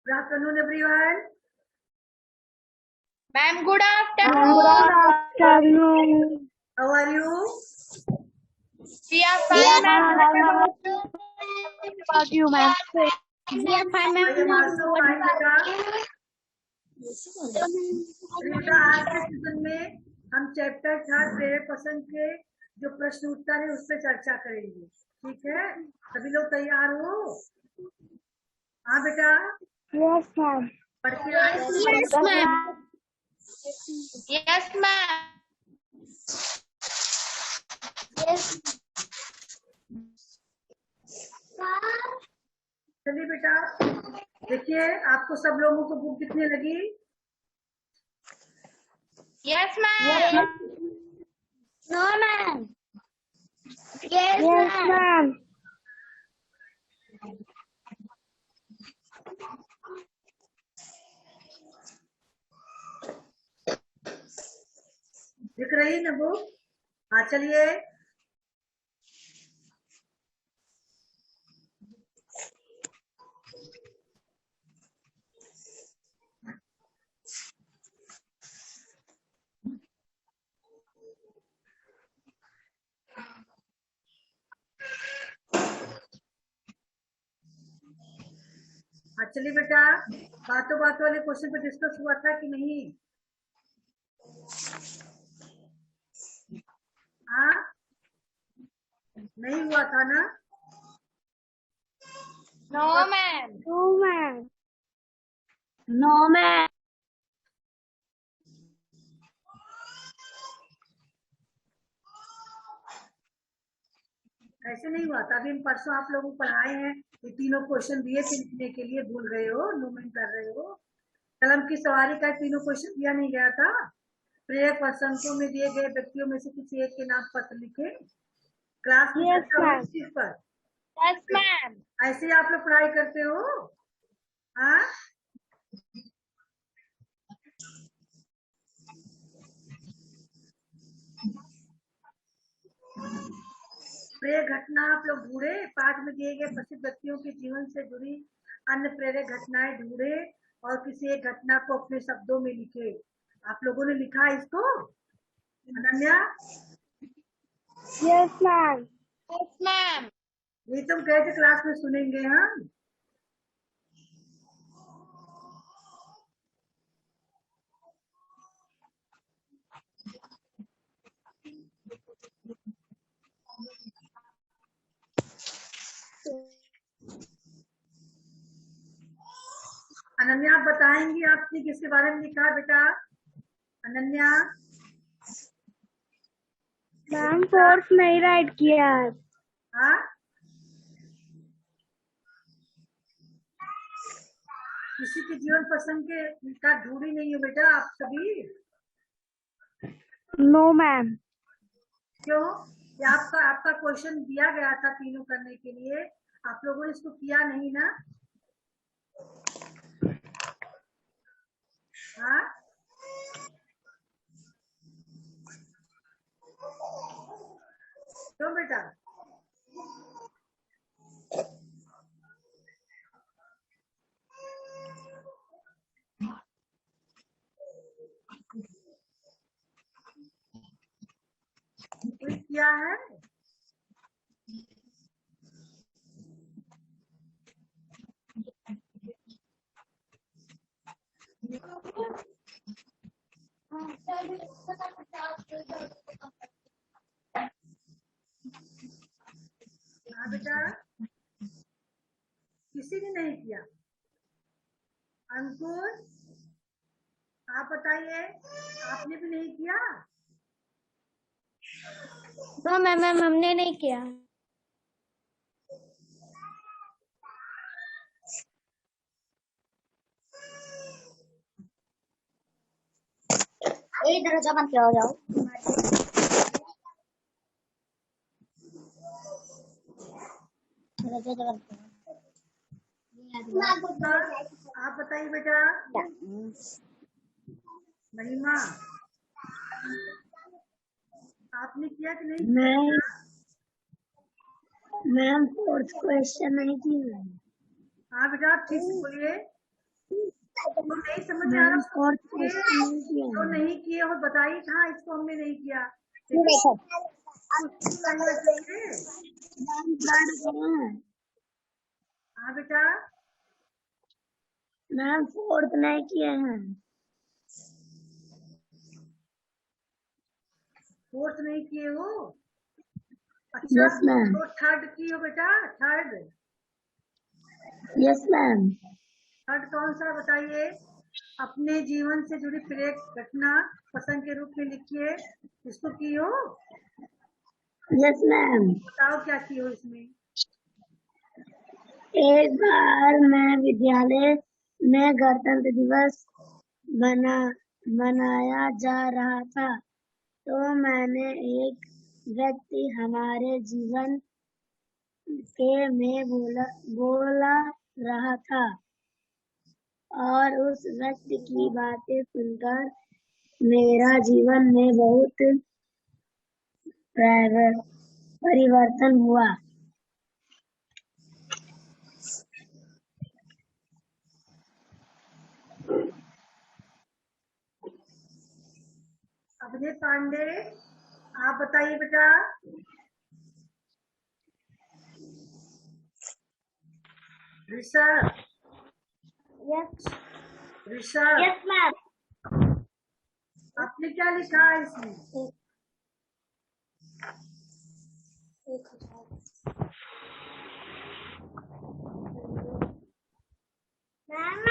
Good afternoon, everyone. Ma'am, good afternoon. Good afternoon. How are you? We are fine, ma'am. What about you, ma'am? We are fine, I am also fine, बेटा. बेटा आज के session में हम chapter 3 प्रेरक पसंद के जो प्रश्न उत्तर है उस पर चर्चा करेंगे. ठीक है, सभी लोग तैयार हो? हाँ बेटा, Yes, ma'am. पढ़ के आए? Yes, ma'am. Yes, ma'am. Yes. चलिए बेटा, देखिए आपको सब लोगों को बुक कितनी लगी? Yes, ma'am. No, ma'am. Yes, ma'am. दिख रही ना बुक? हाँ चलिए. हाँ चलिए बेटा, बातों बातों वाले क्वेश्चन पे डिस्कस हुआ था कि नहीं? हाँ, नहीं हुआ था ना? No, ma'am. No, ma'am. No, ma'am. ऐसे नहीं हुआ था. अभी हम परसों आप लोगों को पढ़ाए हैं, ये तीनों क्वेश्चन दिए थे लिखने के लिए, भूल गए हो? नोमेन कर रहे हो? कलम की सवारी का तीनों क्वेश्चन दिया नहीं गया था? प्रेरक प्रसंगों में दिए गए व्यक्तियों में से किसी एक के नाम पत्र लिखे. क्लास में Yes, चर्चा हुई ma'am. इस चीज पर. Yes, ma'am. ऐसे ही आप लोग पढ़ाई करते हो? हाँ, प्रेरक घटना आप लोग ढूंढे. पाठ में दिए गए प्रसिद्ध व्यक्तियों के जीवन से जुड़ी अन्य प्रेरक घटनाएं ढूंढे और किसी एक घटना को अपने शब्दों में लिखे. आप लोगों ने लिखा इसको? Ananya, Yes, ma'am. Yes, ma'am. ये तुम कहे थे क्लास में सुनेंगे हम. अनन्या, आप बताएंगी आपने किसके बारे में लिखा बेटा? अनन्या, मैम फोर्थ में ही राइट किया है. हाँ, किसी के जीवन पसंद के का ढूंढी नहीं हो बेटा आप सभी? No ma'am. क्यों? ये आपका आपका क्वेश्चन दिया गया था तीनों करने के लिए, आप लोगों ने इसको किया नहीं ना? हाँ, क्यों बेटा? कोई किया है? हाँ बेटा, किसी ने नहीं किया. अंकुर, आप बताइए, आपने भी नहीं किया? नो मैम, हमने नहीं किया. इधर जा, बंद हो जाओ. आप बताइए बेटा. महिमा, आपने किया कि नहीं किया? मैम फोर्थ क्वेश्चन नहीं की. हाँ बेटा, आप ठीक से बोलिए. जो नहीं समझ में आ रहा मैम उसको फोर्थ पूछिए। क्वेश्चन नहीं किया जो है। नहीं किए हो बताइए कहाँ इसको हमने नहीं किया। देखो कुछ करना चाहिए। मैम थर्ड कहाँ है? हाँ बेटा, मैम फोर्थ नहीं किए हैं। फोर्थ नहीं किए हो। अच्छा, यस मैम। तो थर्ड की हो बेटा, थर्ड। Yes ma'am. थर्ड कौन सा बताइए। अपने जीवन से जुड़ी प्रेरक घटना पसंद के रूप में लिखिए। इसको की हो, यस मैम। बताओ क्या की हो इसमें। एक बार मैं विद्यालय में गणतंत्र दिवस मनाया जा रहा था, तो मैंने एक व्यक्ति हमारे जीवन के में बोला रहा था, और उस व्यक्ति की बातें सुनकर मेरा जीवन में बहुत परिवर्तन हुआ। अभिनय पांडे, आप बताइए बेटा। Rishabh, yes Rishabh, yes ma'am. आपने क्या लिखा है इसमें। मैम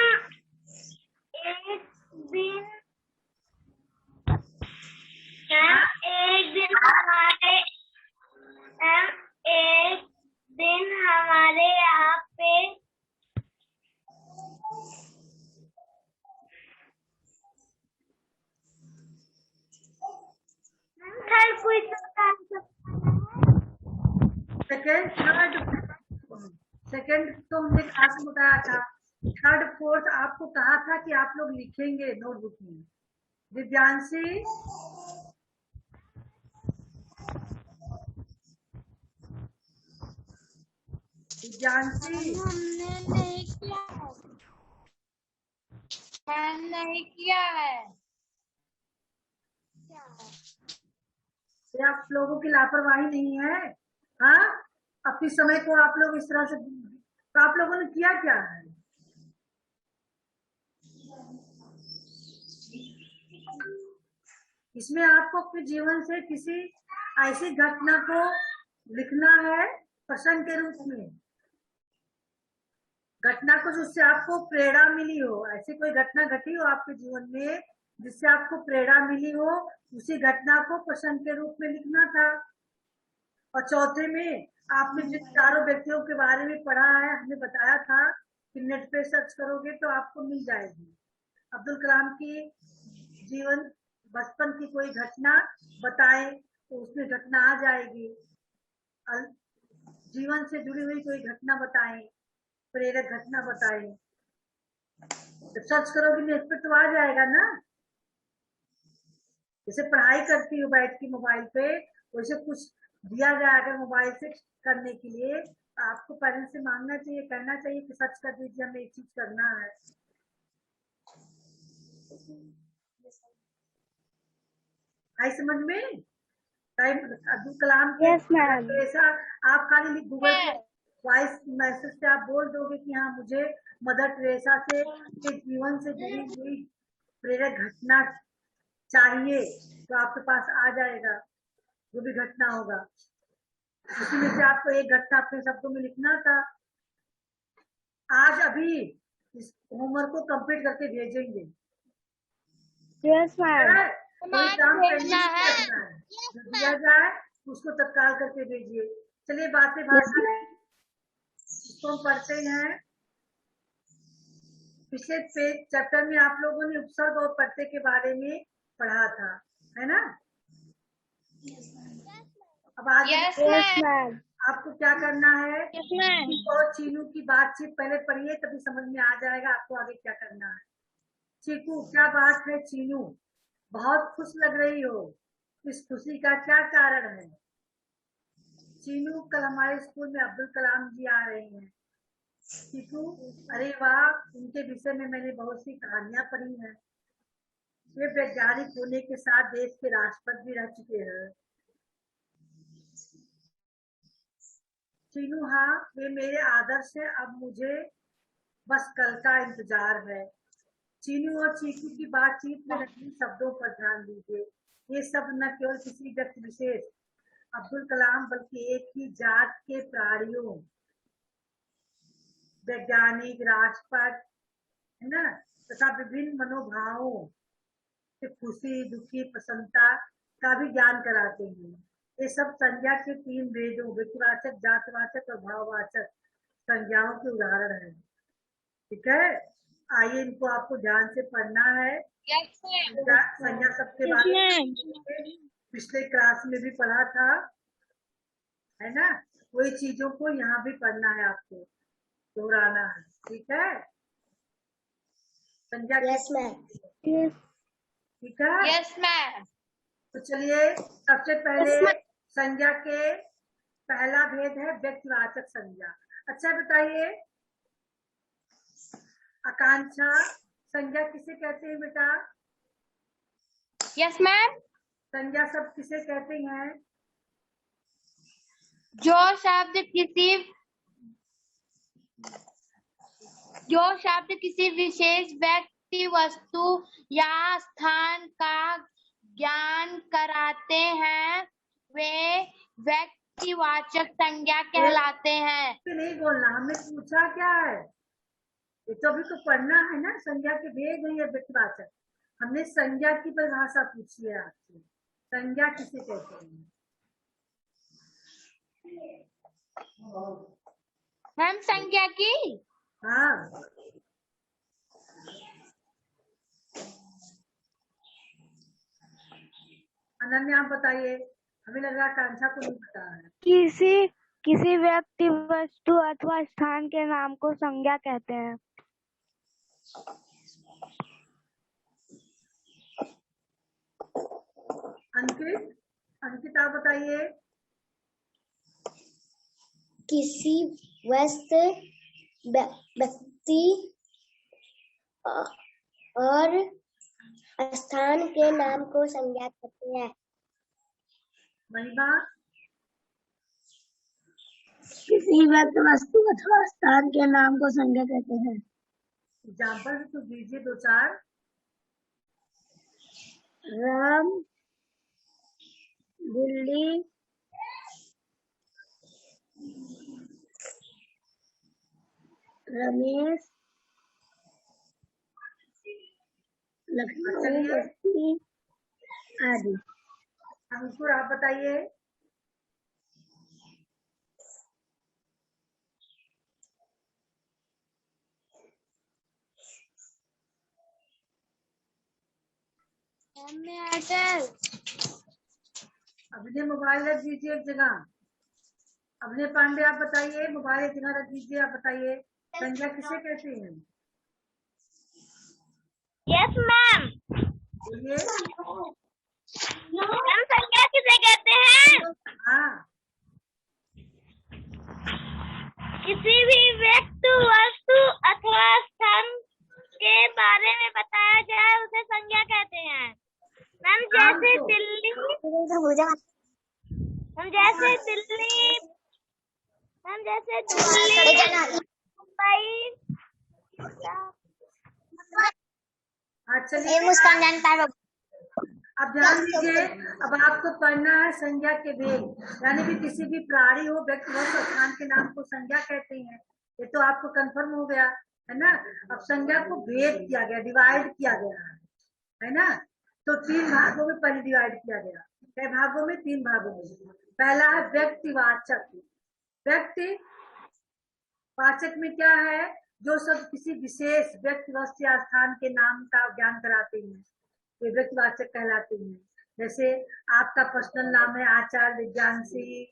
एक दिन मैम एक दिन हमारे यहाँ पे थर्ड क्वेश्चन का आंसर सेकेंड, थर्ड, सेकेंड तो हमने क्लास में बताया था। थर्ड फोर्थ आपको कहा था कि आप लोग लिखेंगे नोटबुक में। दिव्यांशी, दिव्यांशी, हमने नहीं किया है। मैम नहीं किया है। ये आप लोगों की लापरवाही नहीं है। हाँ, अपने समय को आप लोग इस तरह से, तो आप लोगों ने किया क्या है। इसमें आपको अपने जीवन से किसी ऐसी घटना को लिखना है प्रश्न के रूप में। घटना को जिससे आपको प्रेरणा मिली हो, ऐसी कोई घटना घटी हो आपके जीवन में जिससे आपको प्रेरणा मिली हो, उसी घटना को प्रश्न के रूप में लिखना था। और चौथे में आपने जिन चारों व्यक्तियों के बारे में पढ़ा है, हमने बताया था कि नेट पे सर्च करोगे तो आपको मिल जाएगी। अब्दुल कलाम की जीवन बचपन की कोई घटना बताएं तो उसमें घटना आ जाएगी। जीवन से जुड़ी हुई कोई घटना बताएं, प्रेरक घटना बताएं। जब सर्च करोगे नेट पे तो आ जाएगा ना। जैसे पढ़ाई करती हो बैठ के मोबाइल पे, वैसे कुछ दिया जाए अगर मोबाइल से करने के लिए, आपको पेरेंट्स से मांगना चाहिए, कहना चाहिए कि सर्च कर दीजिए, हमें एक चीज करना है। आई समझ में। अब्दुल कलाम के यस मैम। ऐसा आप खाली गूगल पे वॉइस मैसेज से आप बोल दोगे कि हाँ मुझे मदर टेरेसा से के जीवन से जुड़ी हुई प्रेरक घटना चाहिए, तो आपके पास आ जाएगा जो भी घटना होगा। उसी में से आपको एक घटना अपने शब्दों में लिखना था। आज अभी इस होमवर्क को कंप्लीट करके भेजेंगे। Yes ma'am. कोई काम पेंडिंग नहीं रखना है, जो दिया जाए उसको तत्काल करके भेजिए। चलिए बातें भाषा इसको हम पढ़ते हैं। पिछले पेज चैप्टर में आप लोगों ने उपसर्ग और प्रत्यय के बारे में पढ़ा था, है ना। अब आज यस मैम। आपको क्या करना है, यस मैम। चीकू और चीनू की बातचीत पहले पढ़िए, तभी समझ में आ जाएगा आपको आगे क्या करना है। चीकू, क्या बात है चीनू, बहुत खुश लग रही हो, इस खुशी का क्या कारण है। चीनू, कल हमारे स्कूल में अब्दुल कलाम जी आ रहे हैं, चीकू, अरे वाह, उनके विषय में मैंने बहुत सी कहानियां पढ़ी हैं। वे वैज्ञानिक होने के साथ देश के राष्ट्रपति भी रह चुके हैं। चीनू, हाँ, वे मेरे आदर्श हैं। अब मुझे बस कल का इंतजार है। चीनू और चीकू की बातचीत में रंगीन शब्दों पर ध्यान दीजिए। ये सब न केवल किसी व्यक्ति विशेष अब्दुल कलाम, बल्कि एक ही जात के प्राणियों, वैज्ञानिक, राष्ट्रपति, है ना, तथा विभिन्न मनोभावों से खुशी, दुखी, प्रसन्नता का भी ज्ञान कराते हैं। ये सब संज्ञा के तीन भेदों, व्यक्तिवाचक, जातवाचक और भाववाचक संज्ञाओं के उदाहरण हैं। ठीक है, आइए इनको आपको ध्यान से पढ़ना है। संज्ञा सबके बारे में पिछले क्लास में भी पढ़ा था, है ना। वही चीजों को यहाँ भी पढ़ना है, आपको दोहराना है। ठीक है, संज्ञा ठीक है। Yes ma'am. तो चलिए, सबसे पहले संज्ञा के पहला भेद है व्यक्तिवाचक संज्ञा। अच्छा बताइए, आकांक्षा, संज्ञा किसे कहते हैं बेटा? Yes ma'am. संज्ञा सब किसे कहते हैं? जो शब्द किसी विशेष व्यक्ति, वस्तु या स्थान का ज्ञान कराते हैं, वे व्यक्तिवाचक संज्ञा कहलाते हैं। नहीं बोलना, हमने पूछा क्या है? ये तो अभी तो पढ़ना है ना। संज्ञा के भेद है, व्यक्तिवाचक। हमने संज्ञा की परिभाषा पूछी है आपसे। संज्ञा किसे कहते हैं? मैम संज्ञा की, हाँ, अनन्या आप बताइए, हमें लग रहा है आकांक्षा को नहीं पता है। किसी व्यक्ति, वस्तु अथवा स्थान के नाम को संज्ञा कहते हैं। अंकित आप बताइए। किसी वस्तु, व्यक्ति और स्थान के नाम को संज्ञा कहते हैं। महिमा, किसी व्यक्ति, वस्तु अथवा स्थान के नाम को संज्ञा कहते हैं। एग्जाम्पल तो दीजिए दो चार। राम, दिल्ली, रमेश, लखनऊ आदि। अंकुर आप बताइए। अभिनय मोबाइल रख दीजिए एक जगह। अभिनय पांडे आप बताइए, मोबाइल एक जगह रख दीजिए। आप बताइए, संज्ञा किसे कहते हैं? Yes ma'am. बोलिए। मैम संज्ञा किसे कहते हैं? हाँ, किसी भी व्यक्ति, वस्तु अथवा स्थान के बारे में बताया जाए उसे संज्ञा कहते हैं। मैम जैसे दिल्ली, मुंबई। चलिए मुस्कान जानता है। अब ध्यान दीजिए। अब आपको पढ़ना है संज्ञा के भेद, यानी कि किसी भी प्राणी हो, व्यक्ति हो, स्थान के नाम को संज्ञा कहते हैं। ये तो आपको कंफर्म हो गया, है ना। अब संज्ञा को भेद किया गया, डिवाइड किया गया है ना। तो तीन भागों में पहले डिवाइड किया गया। कई भागों में? तीन भागों में। पहला है व्यक्तिवाचक। व्यक्ति वाचक में क्या है? जो सब किसी विशेष व्यक्ति, वस्तु या स्थान के नाम का ज्ञान कराते हैं, ये व्यक्तिवाचक कहलाते हैं। जैसे आपका पर्सनल नाम है आचार्य, विज्ञानसी,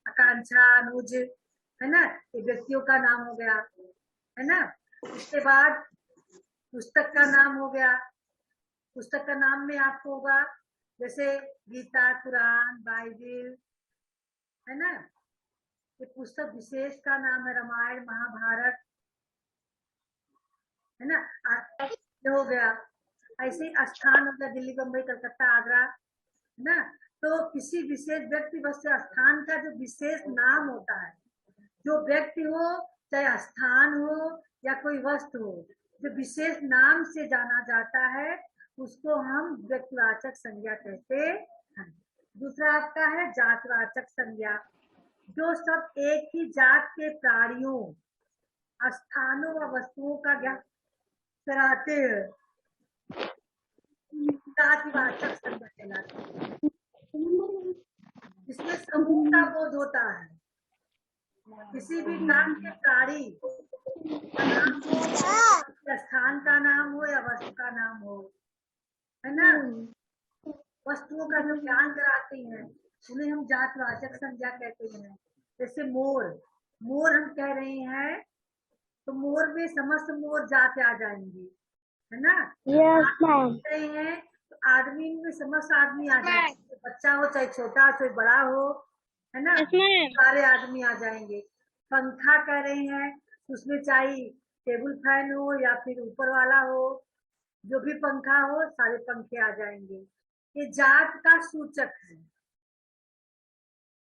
आकांक्षा, अनुज, है ना। ये व्यक्तियों का नाम हो गया, है ना। उसके बाद पुस्तक का नाम हो गया। पुस्तक का नाम में आपको होगा जैसे गीता, कुरान, बाइबिल, है ना। ये पुस्तक विशेष का नाम है रामायण, महाभारत, हो गया। ऐसे ही स्थान हो गया दिल्ली, बम्बई, कलकत्ता, आगरा, है ना। तो किसी विशेष व्यक्ति वस्तु स्थान का जो विशेष नाम होता है, जो व्यक्ति हो चाहे स्थान हो या कोई वस्तु हो, जो विशेष नाम से जाना जाता है उसको हम व्यक्तिवाचक संज्ञा कहते हैं। दूसरा आपका है जातवाचक संज्ञा, जो सब एक ही जात के प्राणियों, स्थानों व वस्तुओं का ज्ञान कराते हैं, जातिवाचक संज्ञा कहलाते हैं। इसमें समूह का बोध होता है। किसी भी नाम के प्राणी का नाम हो, स्थान का नाम हो या वस्तु का नाम हो, है ना। वस्तुओं का जो ज्ञान कराते हैं उन्हें हम जातवाचक संज्ञा कहते हैं। जैसे मोर, मोर हम कह रहे हैं तो मोर में समस्त मोर जाते आ जाएंगे, है ना। Yes ma'am. रहे हैं तो आदमी में समस्त आदमी आ जाएंगे, बच्चा हो चाहे छोटा चाहे बड़ा हो, है ना, सारे आदमी आ जाएंगे। पंखा कह रहे हैं उसमें चाहे टेबल फैन हो या फिर ऊपर वाला हो, जो भी पंखा हो सारे पंखे आ जाएंगे। ये जात का सूचक है।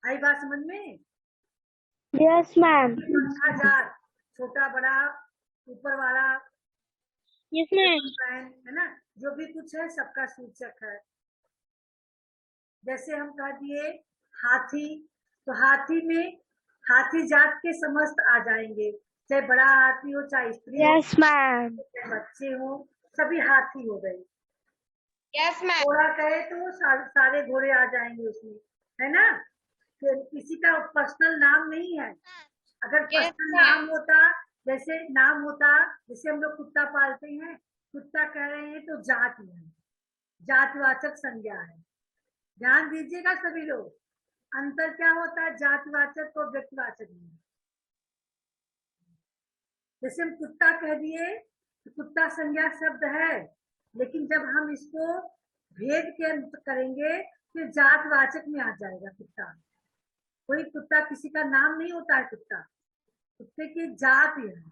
आई बात समझ में? Yes ma'am. पंखा जात, छोटा बड़ा ऊपर वाला, यस मैम। फैन, है ना, जो भी कुछ है सबका सूचक है। जैसे हम कह दिए हाथी, तो हाथी में हाथी जात के समस्त आ जाएंगे, चाहे बड़ा हाथी हो चाहे स्त्री हो, यस मैम। चाहे बच्चे हो, सभी हाथी हो गए। Yes ma'am. घोड़ा कहे तो सारे घोड़े आ जाएंगे उसमें, है ना। तो किसी का पर्सनल नाम नहीं है। अगर पर्सनल नाम होता, जैसे नाम होता, जैसे हम लोग कुत्ता पालते हैं, कुत्ता कह रहे हैं तो जात है, जातवाचक संज्ञा है। ध्यान दीजिएगा सभी लोग, अंतर क्या होता है जातवाचक और व्यक्तिवाचक में। जैसे हम कुत्ता कह दिए तो कुत्ता संज्ञा शब्द है, लेकिन जब हम इसको भेद के करेंगे तो जातवाचक में आ जाएगा कुत्ता। कोई कुत्ता किसी का नाम नहीं होता है, कुत्ते की जात है।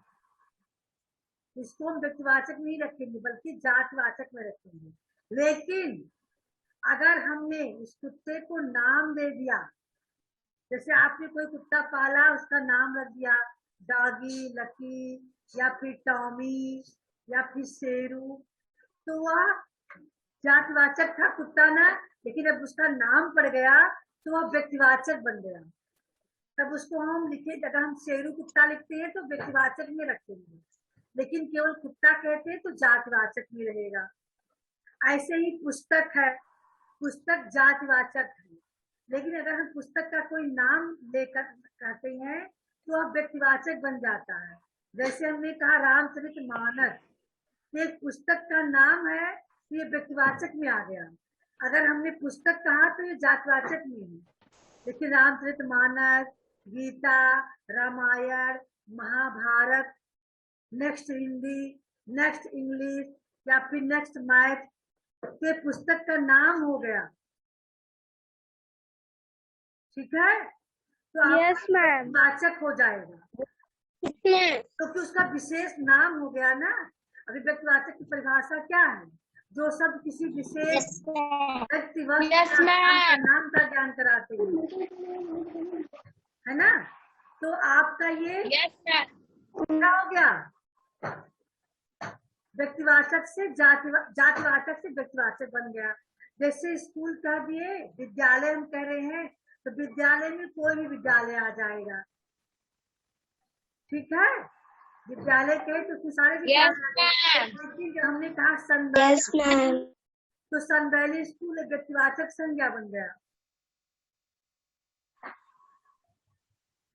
इसको हम व्यक्तिवाचक नहीं रखेंगे बल्कि जातवाचक में रखेंगे। लेकिन अगर हमने इस कुत्ते को नाम दे दिया, जैसे आपने कोई कुत्ता पाला उसका नाम रख दिया डॉगी, लकी या फिर टॉमी या फिर शेरू, तो वह जातवाचक था कुत्ता ना, लेकिन अब उसका नाम पड़ गया तो वह व्यक्तिवाचक बन गया। तब उसको हम लिखे, अगर हम शेरू कुत्ता लिखते हैं तो व्यक्तिवाचक में रखेंगे, लेकिन केवल कुत्ता कहते हैं तो जातवाचक में रहेगा। ऐसे ही पुस्तक है, पुस्तक जातवाचक है, लेकिन अगर हम पुस्तक का कोई नाम लेकर कहते हैं तो वह व्यक्तिवाचक बन जाता है। जैसे हमने कहा रामचरितमानस, एक पुस्तक का नाम है तो ये व्यक्तिवाचक में आ गया। अगर हमने पुस्तक कहा तो ये जातवाचक में है। लेकिन Ramcharitmanas, Gita, Ramayana, Mahabharata, next Hindi, next English या फिर नेक्स्ट मैथ, ये पुस्तक का नाम हो गया। ठीक है, तो यस मैम। वाचक हो जाएगा क्योंकि उसका विशेष नाम हो गया ना। अभी व्यक्तिवाचक की परिभाषा क्या है? जो सब किसी विशेष व्यक्ति वस्तु का नाम का ज्ञान कराते हैं, है ना। तो आपका ये क्या हो गया? व्यक्तिवाचक से जातिवाचक से व्यक्तिवाचक बन गया। जैसे स्कूल कह दिए, विद्यालय हम कह रहे हैं तो विद्यालय में कोई भी विद्यालय आ जाएगा। ठीक है, विद्यालय के तो उसमें सारे विद्यालय। लेकिन जब हमने कहा सन, तो सन वैली स्कूल एक व्यक्तिवाचक संज्ञा बन गया,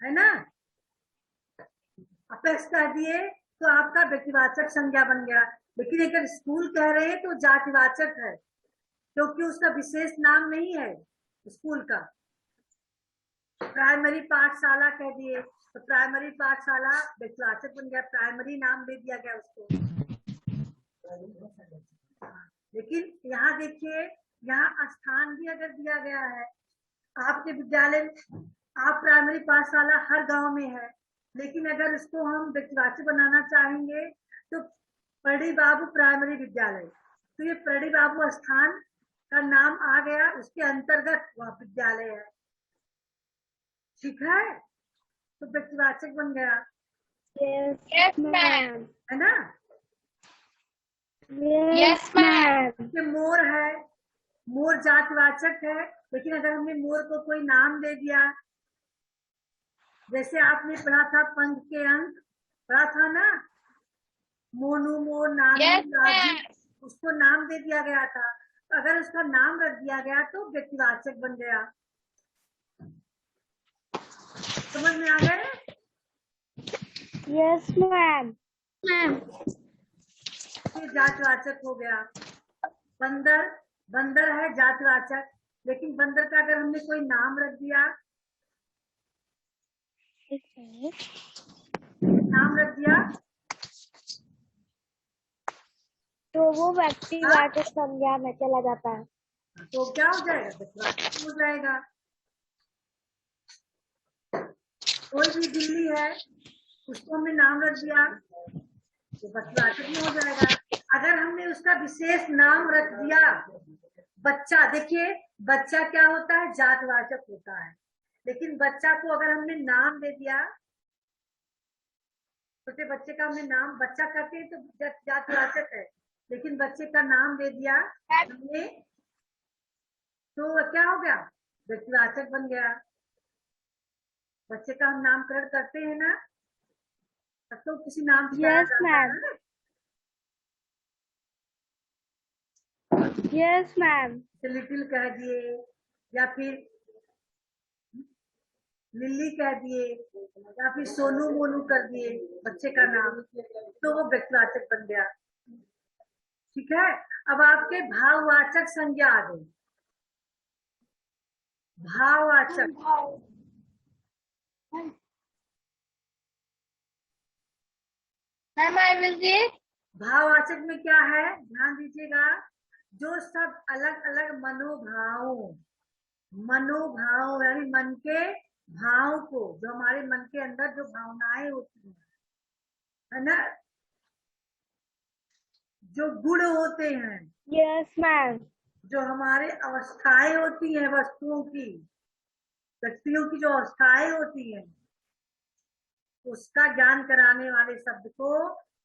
है ना। अपेक्स कह दिए तो आपका व्यक्तिवाचक संज्ञा बन गया। लेकिन अगर स्कूल कह रहे हैं तो जातिवाचक है, क्योंकि उसका विशेष नाम नहीं है स्कूल का। प्राइमरी पाठशाला कह दिए तो प्राइमरी पाठशाला व्यक्तिवाचक बन गया, प्राइमरी नाम दे दिया गया उसको। लेकिन यहाँ देखिए, यहाँ स्थान भी अगर दिया गया है, आपके विद्यालय, आप प्राइमरी पाठशाला हर गांव में है, लेकिन अगर उसको हम व्यक्तिवाचक बनाना चाहेंगे तो परडी बाबू प्राइमरी विद्यालय, तो ये परडी बाबू स्थान का नाम आ गया, उसके अंतर्गत वह विद्यालय है। ठीक है, तो व्यक्तिवाचक बन गया, Yes, ma'am. है ना। Yes, ma'am. ये मोर है, मोर जातिवाचक है, लेकिन अगर हमने मोर को कोई नाम दे दिया, जैसे आपने पढ़ा था पंख के अंक, पढ़ा था ना, मोनू, मोर, नानू, Yes, राजू, ma'am. उसको नाम दे दिया गया था। तो अगर उसका नाम रख दिया गया तो व्यक्तिवाचक बन गया। समझ में आ गए? Yes, ma'am. Ma'am. ये जातिवाचक हो गया। बंदर, बंदर है जातिवाचक, लेकिन बंदर का अगर हमने कोई नाम रख दिया, नाम रख दिया, तो वो व्यक्तिवाचक संज्ञा में चला जाता है। तो क्या हो जाएगा? व्यक्तिवाचक हो जाएगा। कोई भी बिल्ली है, उसको हमने नाम रख दिया तो व्यक्तिवाचक में हो जाएगा। अगर हमने उसका विशेष नाम रख दिया, बच्चा, देखिए बच्चा क्या होता है? जातिवाचक होता है, लेकिन बच्चा को अगर हमने नाम दे दिया, छोटे बच्चे का हमने नाम बच्चा करते हैं तो जातिवाचक है, लेकिन बच्चे का नाम दे दिया हमने तो क्या हो गया? व्यक्तिवाचक बन गया। बच्चे का हम नामकरण करते हैं ना, तब तो किसी नाम से Yes, जाता ma'am. है ना। Yes, ma'am. लिटिल कह दिए या फिर लिल्ली कह दिए या फिर सोनू मोनू कर दिए बच्चे का नाम, तो वो व्यक्तिवाचक बन गया। ठीक है, अब आपके भाववाचक संज्ञा आ गई। भाववाचक, Ma'am, I will read. भाववाचक में क्या है? ध्यान दीजिएगा, जो सब अलग अलग मनोभाव यानी मन के भाव को, जो हमारे मन के अंदर जो भावनाएं होती हैं, है ना, जो गुण होते हैं, Yes, ma'am. जो हमारे अवस्थाएं होती हैं, वस्तुओं की, व्यक्तियों की जो अवस्थाएं होती हैं, उसका ज्ञान कराने वाले शब्द को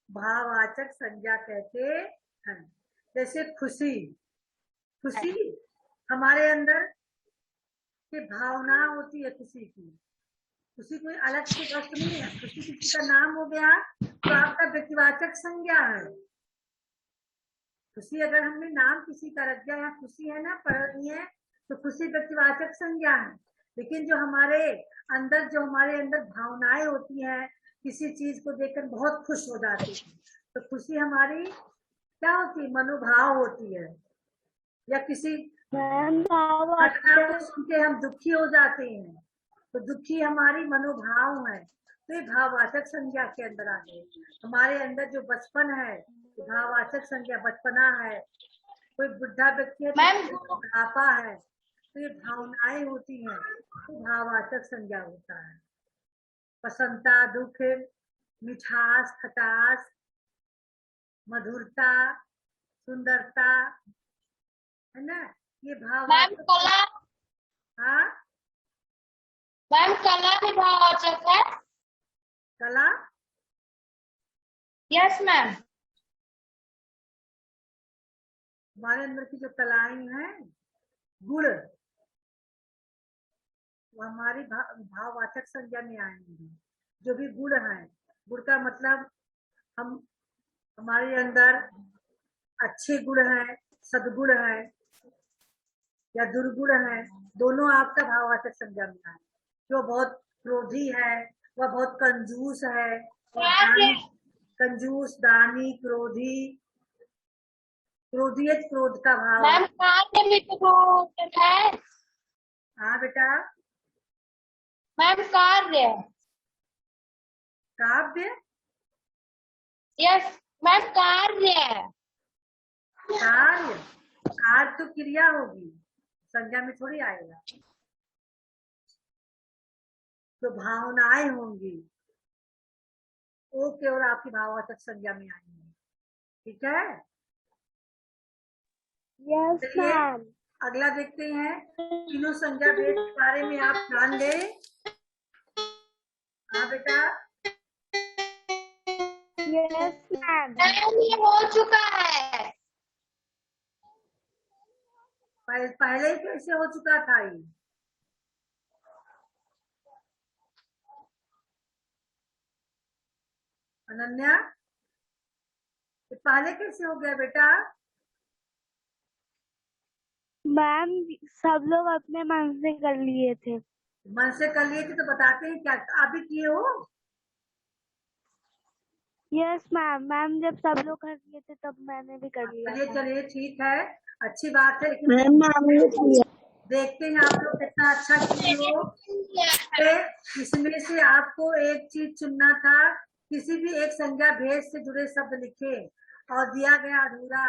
भाववाचक संज्ञा कहते हैं। जैसे खुशी, खुशी हमारे अंदर की भावना होती है। खुशी की, खुशी कोई अलग से वस्तु नहीं है, खुशी किसी का नाम हो गया तो आपका व्यक्तिवाचक संज्ञा है। खुशी अगर हमने नाम किसी का रख दिया, यहाँ खुशी है ना, पढ़ रही है, तो खुशी व्यक्तिवाचक संज्ञा है। लेकिन जो हमारे अंदर भावनाएं होती हैं, किसी चीज को देखकर बहुत खुश हो जाती है, तो खुशी हमारी क्या होती है? मनोभाव होती है। या किसी Ma'am, घटना को भाववाचक सुन के हम दुखी हो जाते हैं, तो दुखी हमारी मनोभाव है, तो ये भाववाचक संज्ञा के अंदर आ गए। हमारे अंदर जो बचपन है, तो भाववाचक संज्ञा बचपना है। कोई बुढ़ा व्यक्ति है तो बुढ़ापा है, तो ये भावनाएं होती हैं, तो भाववाचक संज्ञा होता है। प्रसन्नता, दुख, मिठास, खटास, मधुरता, सुंदरता, है ना, ये भाववाचक। कला। हाँ, मैम, कला भी भाववाचक है। कला, यस मैम। हमारे अंदर की जो कलाएं हैं, गुण, वो हमारी भाववाचक संज्ञा में आएंगी। जो भी गुण है, गुण का मतलब हम, हमारे अंदर अच्छे गुण है, सद्गुण है या दुर्गुण है, दोनों आपका भाववाचक संज्ञा में आए। जो बहुत क्रोधी है, वह बहुत कंजूस है, कंजूस, दानी, क्रोधी, क्रोधियत, क्रोध का भाव। मैम, कार्य भी तो भाववाचक है। हाँ बेटा, मैम, कार्य। काव्य, यस मैम, कार्य। कार्य, कार्य तो क्रिया होगी, संज्ञा में थोड़ी आएगा। जो भावनाएं होंगी वो केवल आपकी भाववाचक संज्ञा में आएंगी। ठीक है। यस चलिए मैम। अगला देखते हैं। तीनों संज्ञा भेद के बारे में आप जान गए। हाँ बेटा, यस मैम। ये हो चुका है। पहले ही कैसे हो चुका था ये? अनन्या, ये पहले कैसे हो गया बेटा? मैम सब लोग अपने मन से कर लिए थे। मन से कर लिए थे तो बताते हैं क्या आप भी किए हो? Yes ma'am. मैम जब सब लोग कर लिए थे तब मैंने भी कर लिया चलिए था। चलिए ठीक है, अच्छी बात है। लेकिन मैम मैंने भी किया। देखते हैं आप लोग कितना अच्छा किए हो। इसमें से आपको एक चीज चुनना था, किसी भी एक संज्ञा भेद से जुड़े शब्द लिखे और दिया गया अधूरा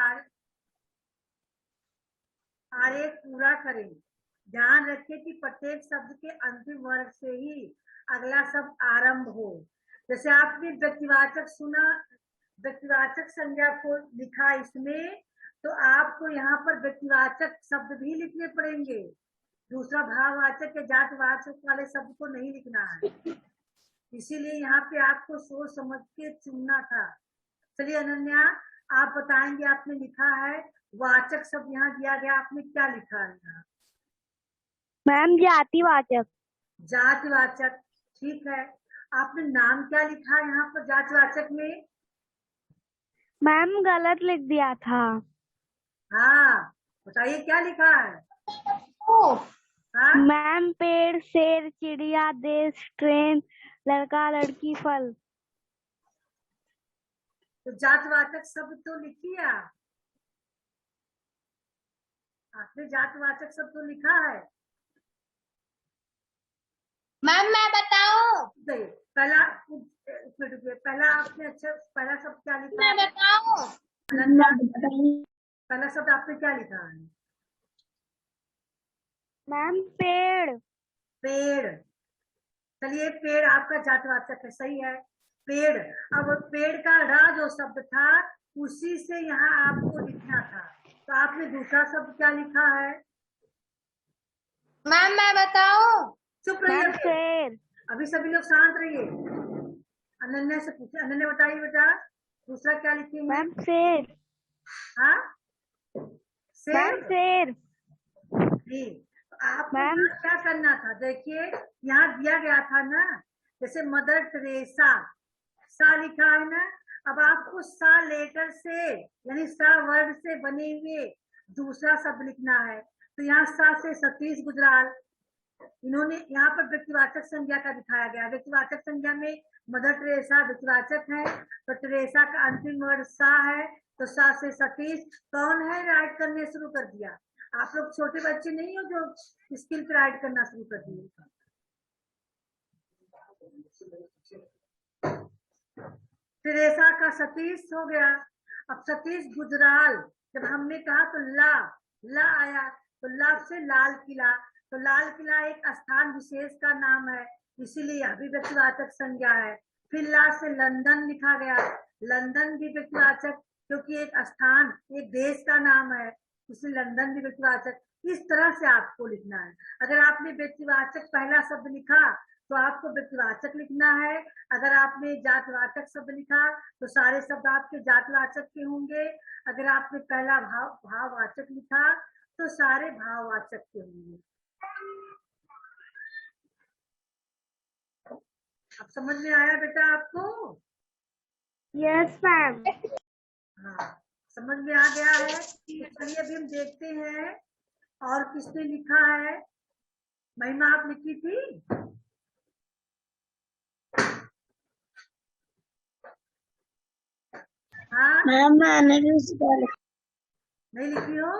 आरेख पूरा करें। ध्यान रखें कि प्रत्येक शब्द के अंतिम वर्ग से ही अगला शब्द आरंभ हो। जैसे आपने व्यक्तिवाचक सुना, व्यक्तिवाचक संज्ञा को लिखा इसमें, तो आपको यहाँ पर व्यक्तिवाचक शब्द भी लिखने पड़ेंगे। दूसरा भाववाचक या जातवाचक वाले शब्द को नहीं लिखना है, इसीलिए यहाँ पे आपको सोच समझ के चुनना था। चलिए अनन्या, आप बताएंगे, आपने लिखा है वाचक शब्द यहाँ दिया गया, आपने क्या लिखा है यहाँ? मैम जातिवाचक। जातिवाचक, ठीक है। आपने नाम क्या लिखा है यहाँ पर जातिवाचक में? मैम गलत लिख दिया था। हाँ बताइए क्या लिखा है? हाँ मैम पेड़, शेर, चिड़िया, देश, ट्रेन, लड़का, लड़की, फल। तो जातवाचक शब्द तो लिखिए आप। आपने जातवाचक शब्द तो लिखा है। मैम मैं बताऊं? पहला उसमें रुकिए, पहला आपने अच्छा पहला शब्द क्या लिखा मैं है? बताऊं? पहला शब्द आपने क्या लिखा है? मैम पेड़। पेड़। चलिए पेड़ आपका जातवाचक है, सही है पेड़। अब पेड़ का रा जो शब्द था उसी से यहाँ आपको लिखना था, तो आपने दूसरा शब्द क्या लिखा है? मैम मैं बताऊं? चुप मैम रहिए, शेर। अभी सभी लोग शांत रहिए। अनन्या से पूछे, अनन्या बताइए बेटा दूसरा क्या लिखे हैं? मैम शेर। हाँ मैम शेर शेर। जी। तो आपको मैम यहाँ क्या करना था, देखिए यहाँ दिया गया था ना, जैसे मदर टेरेसा, सा लिखा है ना। अब आपको सा लेटर से यानी सा वर्ड से बने हुए दूसरा शब्द लिखना है। तो यहाँ सा से सतीश गुजराल, इन्होंने यहाँ पर व्यक्तिवाचक संज्ञा का दिखाया गया। व्यक्तिवाचक संज्ञा में मदर टेरेसा व्यक्तिवाचक है, तो टेरेसा का अंतिम वर्ड सा है, तो सा से सतीश कौन है राइट करने शुरू कर दिया। आप लोग छोटे बच्चे नहीं हो जो स्किल पे राइट करना शुरू कर दिए। टेरेसा का सतीश हो गया। अब सतीश गुजराल, जब हमने कहा तो ला ला आया, तो ला से लाल किला, तो लाल किला एक स्थान विशेष का नाम है, इसीलिए यह भी व्यक्तिवाचक संज्ञा है। फिर ला से लंदन लिखा गया, लंदन भी व्यक्तिवाचक, क्योंकि एक स्थान एक देश का नाम है, इसलिए लंदन भी व्यक्तिवाचक। इस तरह से आपको लिखना है। अगर आपने व्यक्तिवाचक पहला शब्द लिखा तो आपको व्यक्तिवाचक लिखना है। अगर आपने जातवाचक शब्द लिखा तो सारे शब्द आपके जातवाचक के होंगे। अगर आपने पहला भाववाचक लिखा तो सारे भाववाचक के होंगे। अब समझ में आया बेटा आपको? Yes ma'am. हाँ समझ में आ गया है। तो चलिए अभी हम देखते हैं और किसने लिखा है। महिमा आप लिखी थी? हाँ मैम मैंने भी उसी तरह लिखा। नहीं लिखी हो?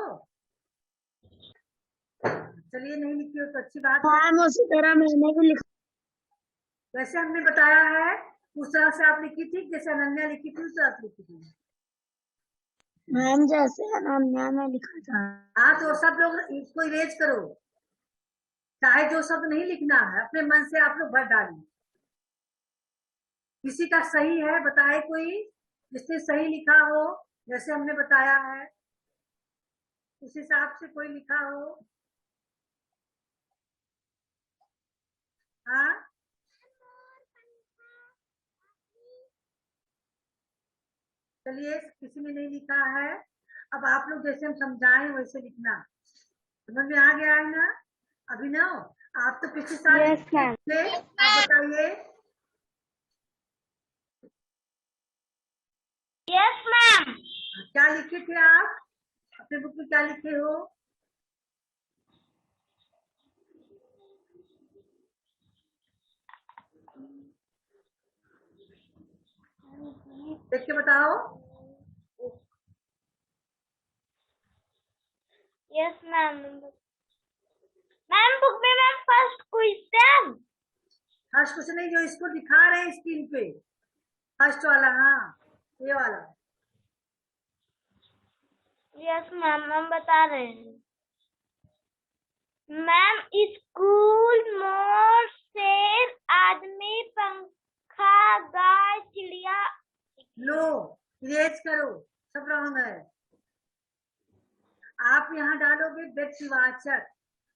चलिए नहीं लिखी हो तो अच्छी बात है। मैम उसी तरह मैंने भी लिखा। वैसे हमने बताया है उस तरह से आप लिखी थी, जैसे अनन्या लिखी थी उस तरह से लिखी थी। मैम जैसे अनन्या ने लिखा था। हाँ तो सब लोग इसको इरेज करो, चाहे जो शब्द नहीं लिखना है अपने मन से आप लोग भर डालिए। किसी का सही है बताए कोई जिसने सही लिखा हो? जैसे हमने बताया है उस हिसाब से कोई लिखा हो। हाँ, चलिए, किसी ने नहीं लिखा है। अब आप लोग जैसे हम समझाएं वैसे लिखना। समझ में आ गया है ना? अभिनव, आप तो पिछले साल Yes, ma'am. थे, आप बताइए। Yes ma'am. क्या लिखे थे आप? अपने बुक में क्या लिखे हो? देख के बताओ। Yes ma'am. मैम बुक में ma'am first question. First question नहीं, जो इसको दिखा रहे हैं स्क्रीन पे, फर्स्ट वाला। हाँ, ये वाला। यस मैम, हम बता रहे हैं। मैम स्कूल, मोर, शेर, आदमी, पंखा, गाय, चिड़िया। लो, इरेज करो, सब रॉन्ग है। आप यहाँ डालोगे व्यक्तिवाचक।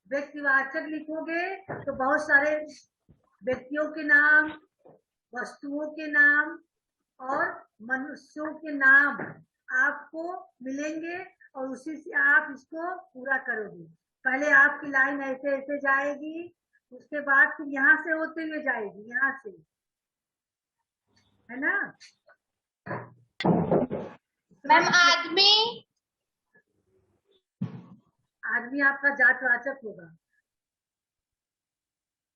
व्यक्तिवाचक लिखोगे तो बहुत सारे व्यक्तियों के नाम, वस्तुओं के नाम और मनुष्यों के नाम आपको मिलेंगे और उसी से आप इसको पूरा करोगे। पहले आपकी लाइन ऐसे ऐसे जाएगी, उसके बाद फिर यहाँ से होते हुए जाएगी, यहाँ से, है ना? मैम आदमी। आदमी आपका जातवाचक होगा।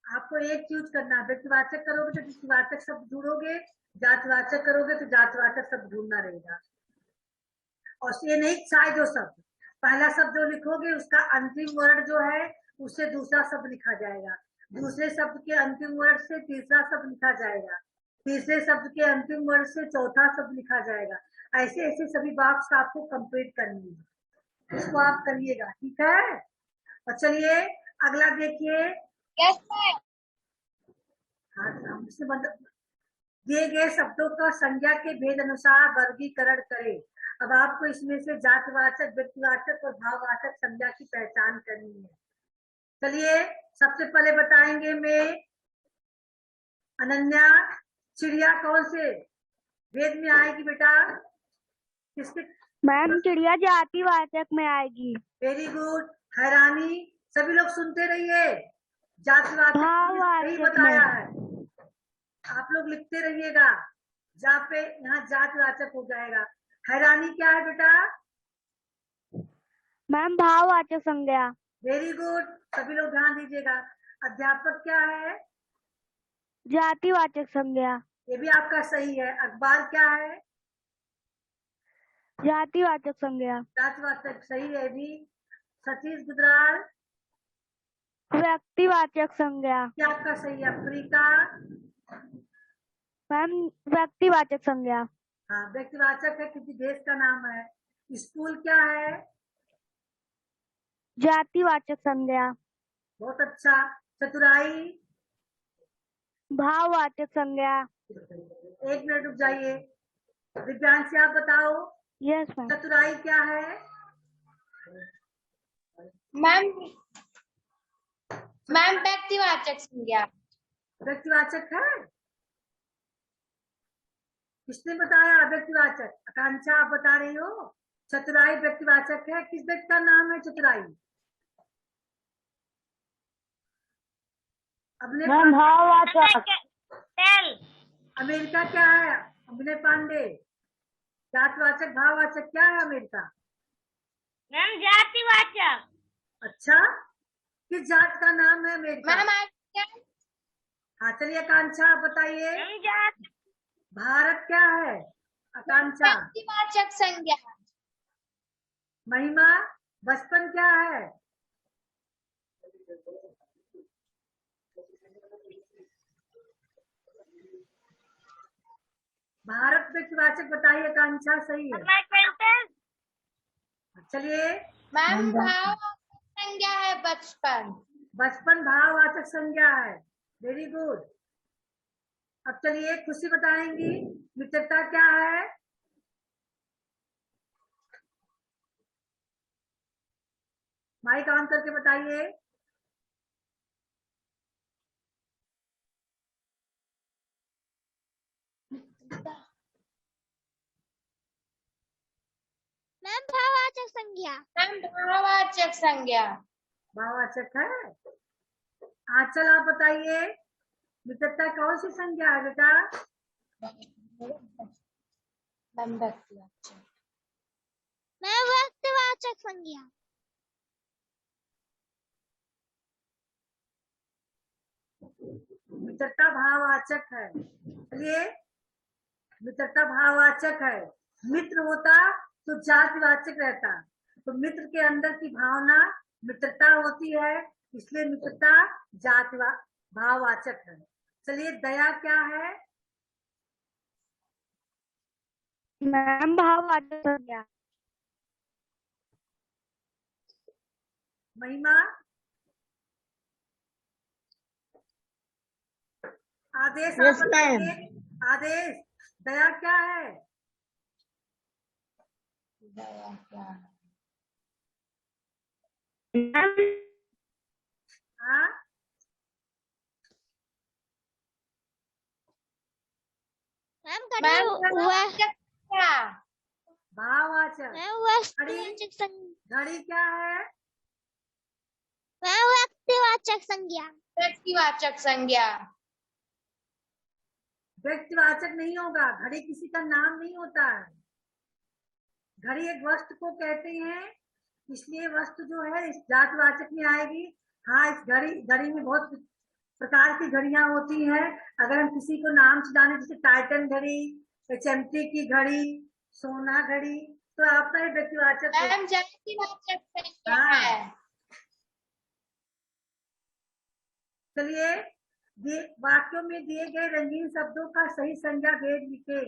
आपको एक चूज करना है। व्यक्तिवाचक करोगे तो व्यक्तिवाचक शब्द ढूंढोगे, जातवाचक करोगे तो जातवाचक शब्द ढूंढना रहेगा। और ये नहीं चाहे जो शब्द, पहला शब्द जो लिखोगे उसका अंतिम वर्ण जो है उससे दूसरा शब्द लिखा जाएगा, दूसरे शब्द के अंतिम वर्ण से तीसरा शब्द लिखा जाएगा, तीसरे शब्द के अंतिम वर्ण से चौथा शब्द लिखा जाएगा। ऐसे ऐसे सभी बॉक्स आपको कंप्लीट करनी है, इसको आप करिएगा, ठीक है? और चलिए अगला देखिए। Yes ma'am. हाँ, इससे मतलब दिए गए शब्दों का संज्ञा के भेद अनुसार वर्गीकरण करें। अब आपको इसमें से जातवाचक, व्यक्तिवाचक और भाववाचक संज्ञा की पहचान करनी है। चलिए सबसे पहले बताएंगे मैं, अनन्या, चिड़िया कौन से भेद में आएगी बेटा? किसके? मैम चिड़िया जातिवाचक में आएगी। Very good. हैरानी, सभी लोग सुनते रहिए। जातिवाचक सही भाववाचक बताया में। है, आप लोग लिखते रहिएगा। जहाँ पे यहाँ जातवाचक हो जाएगा। हैरानी क्या है बेटा? मैम भाववाचक संज्ञा। वेरी गुड, सभी लोग ध्यान दीजिएगा। अध्यापक क्या है? जातिवाचक संज्ञा। ये भी आपका सही है। अखबार क्या है? जातिवाचक संज्ञा। जातवाचक सही है भी। सतीश गुजराल, व्यक्तिवाचक संज्ञा। ये आपका सही है। अफ्रीका, मैम व्यक्तिवाचक संज्ञा। हाँ व्यक्तिवाचक है, किसी देश का नाम है। स्कूल क्या है? जातिवाचक संज्ञा। बहुत अच्छा। चतुराई, भाववाचक संज्ञा। एक मिनट रुक जाइए। दिव्यांशी आप बताओ, यस मैम। चतुराई क्या है? मैम मैम व्यक्तिवाचक संज्ञा। व्यक्तिवाचक है? किसने बताया व्यक्तिवाचक? आकांक्षा आप बता रही हो चतुराई व्यक्तिवाचक है। किस व्यक्ति का नाम है चतुराई? अपने भाववाचक। टेल। अमेरिका क्या है? अभिनय पांडे, जातवाचक भाववाचक क्या है अमेरिका? मैम जातिवाचक। अच्छा, किस जात का नाम है अमेरिका? मैम हाँ चलिए आकांक्षा आप बताइए। मैम जात। भारत क्या है आकांक्षा? व्यक्तिवाचक संज्ञा। महिमा, बचपन क्या है? भारत व्यक्तिवाचक बताइए आकांक्षा, सही है। चलिए, मैम भाववाचक संज्ञा है बचपन। बचपन भाववाचक संज्ञा है। Very good. अब चलिए खुशी बताएंगी, मित्रता क्या है? माइक ऑन करके बताइए। मैम भाववाचक संज्ञा। मैम भाववाचक संज्ञा। भाववाचक है। आंचल आप बताइए, मित्रता कौन सी संज्ञा है बेटा? मैम व्यक्तिवाचक। मैम व्यक्तिवाचक संज्ञा। मित्रता भाववाचक है। चलिए, मित्रता भाववाचक है। मित्र होता तो जातिवाचक रहता, तो मित्र के अंदर की भावना मित्रता होती है, इसलिए मित्रता भाववाचक है। चलिए, दया क्या है? मैम भाववाचक संज्ञा। महिमा? आदेश आप बताइए। आदेश, दया क्या है? दया क्या है? हाँ, मैम भाववाचक क्या? भाववाचक। मैम व्यक्तिवाचक संज्ञा। घड़ी क्या है? मैम व्यक्तिवाचक संज्ञा। व्यक्तिवाचक संज्ञा। व्यक्तिवाचक नहीं होगा, घड़ी किसी का नाम नहीं होता है। घड़ी एक वस्तु को कहते हैं, इसलिए वस्तु जो है इस जातिवाचक में आएगी। हाँ, इस घड़ी में बहुत प्रकार की घड़ियां होती हैं। अगर हम किसी को नाम से जाने, जैसे टाइटन घड़ी, HMT की घड़ी, सोना घड़ी, तो आपका ही व्यक्तिवाचक मैम जातिवाचक संज्ञा हाँ। है। चलिए, वाक्यों में दिए गए रंगीन शब्दों का सही संज्ञा भेद लिखे।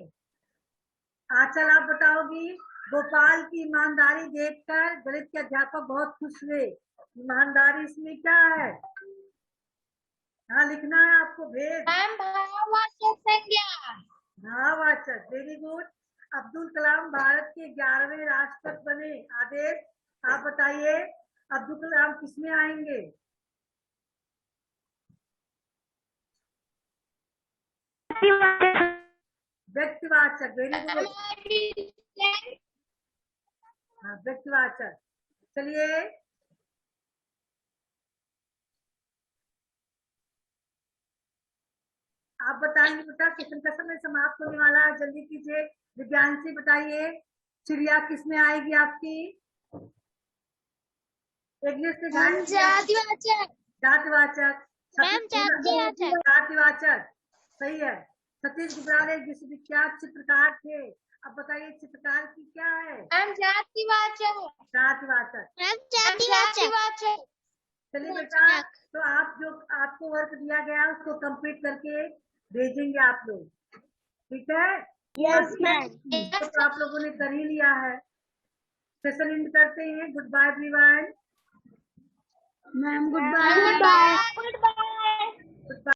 आंचल आप बताओगी। गोपाल की ईमानदारी देखकर गणित के अध्यापक बहुत खुश हुए। ईमानदारी इसमें क्या है? हाँ, लिखना है आपको भेद। मैम भाववाचक संज्ञा। भाववाचक, वेरी गुड। अब्दुल कलाम भारत के 11वें राष्ट्रपति बने। आदेश आप बताइए, अब्दुल कलाम किसमें आएंगे? व्यक्तिवाचक, वेरी गुड। हाँ, व्यक्तिवाचक। चलिए, आप बताएंगे बेटा, सेशन का समय समाप्त होने वाला है, जल्दी कीजिए। विज्ञान से बताइए, चिड़िया किसमें आएगी आपकी? इंग्लिश से जातिवाचक। जातिवाचक। मैम जातिवाचक। जातिवाचक सही है। सतीश गुजराल एक विश्वविख्यात चित्रकार थे। अब बताइए, चित्रकार की क्या है? मैम जातिवाचक। जातिवाचक। मैम जातिवाचक। चलिए बेटा, तो आप जो आपको वर्क दिया गया उसको कंप्लीट करके भेजेंगे आप लोग, ठीक है? Yes ma'am. तो आप लोगों ने कर ही लिया है। सेशन एंड करते हैं। Good bye everyone. Ma'am good bye. Good bye.